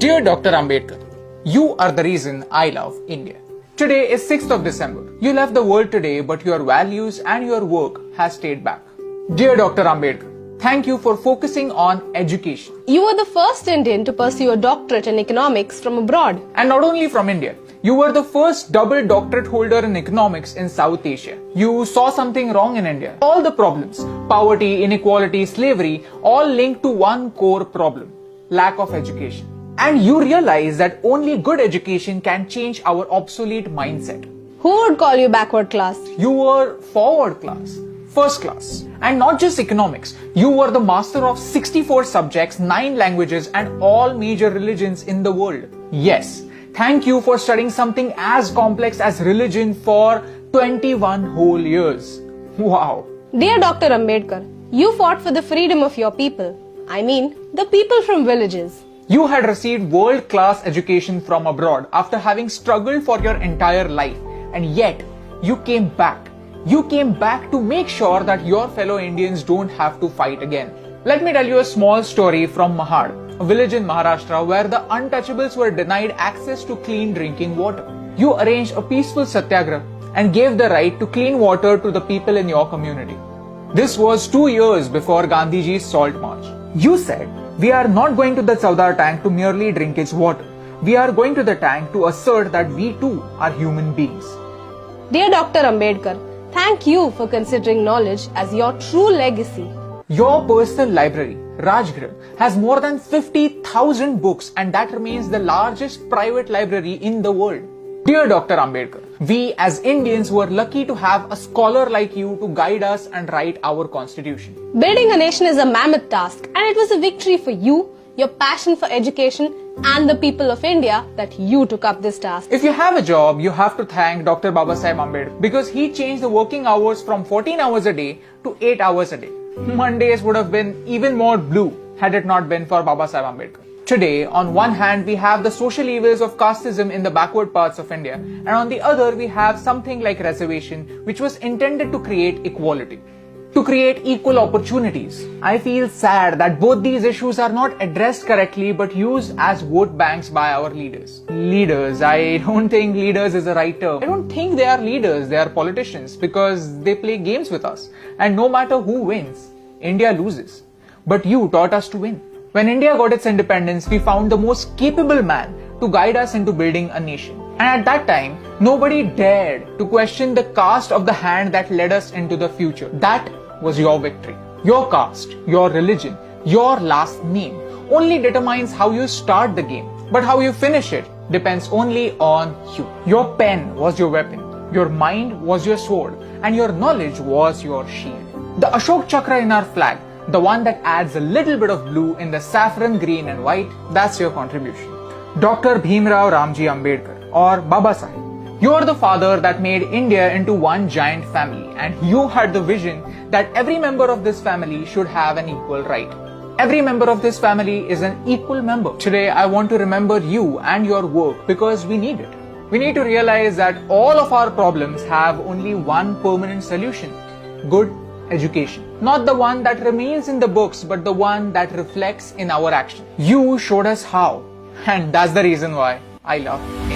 Dear Dr. Ambedkar, you are the reason I love India. Today is 6th of December. You left the world today, but your values and your work has stayed back. Dear Dr. Ambedkar, thank you for focusing on education. You were the first Indian to pursue a doctorate in economics from abroad. And not only from India, you were the first double doctorate holder in economics in South Asia. You saw something wrong in India. All the problems, poverty, inequality, slavery, all linked to one core problem, lack of education. And you realize that only good education can change our obsolete mindset. Who would call you backward class? You were forward class, first class. And not just economics, you were the master of 64 subjects, 9 languages and all major religions in the world. Yes, thank you for studying something as complex as religion for 21 whole years. Wow. Dear Dr. Ambedkar, you fought for the freedom of your people. I mean, the people from villages. You had received world-class education from abroad after having struggled for your entire life, and yet you came back. You came back to make sure that your fellow Indians don't have to fight again. Let me tell you a small story from Mahad, a village in Maharashtra where the untouchables were denied access to clean drinking water. You arranged a peaceful satyagraha and gave the right to clean water to the people in your community. This was 2 years before Gandhiji's Salt March. You said, "We are not going to the Chowdar tank to merely drink its water. We are going to the tank to assert that we too are human beings." Dear Dr. Ambedkar, thank you for considering knowledge as your true legacy. Your personal library, Rajgriha, has more than 50,000 books and that remains the largest private library in the world. Dear Dr. Ambedkar, we as Indians were lucky to have a scholar like you to guide us and write our constitution. Building a nation is a mammoth task and it was a victory for you, your passion for education and the people of India that you took up this task. If you have a job, you have to thank Dr. Babasaheb Ambedkar because he changed the working hours from 14 hours a day to 8 hours a day. Mondays would have been even more blue had it not been for Babasaheb Ambedkar. Today, on one hand, we have the social evils of casteism in the backward parts of India, and on the other, we have something like reservation, which was intended to create equality, to create equal opportunities. I feel sad that both these issues are not addressed correctly but used as vote banks by our leaders. Leaders, I don't think leaders is the right term. I don't think they are leaders, they are politicians because they play games with us. And no matter who wins, India loses. But you taught us to win. When India got its independence, we found the most capable man to guide us into building a nation. And at that time, nobody dared to question the caste of the hand that led us into the future. That was your victory. Your caste, your religion, your last name only determines how you start the game. But how you finish it depends only on you. Your pen was your weapon, your mind was your sword, and your knowledge was your shield. The Ashok Chakra in our flag, the one that adds a little bit of blue in the saffron, green and white, that's your contribution. Dr. Bhimrao Ramji Ambedkar or Baba Sahib. You are the father that made India into one giant family and you had the vision that every member of this family should have an equal right. Every member of this family is an equal member. Today I want to remember you and your work because we need it. We need to realize that all of our problems have only one permanent solution: good education. Not the one that remains in the books, but the one that reflects in our action. You showed us how, and that's the reason why I love you.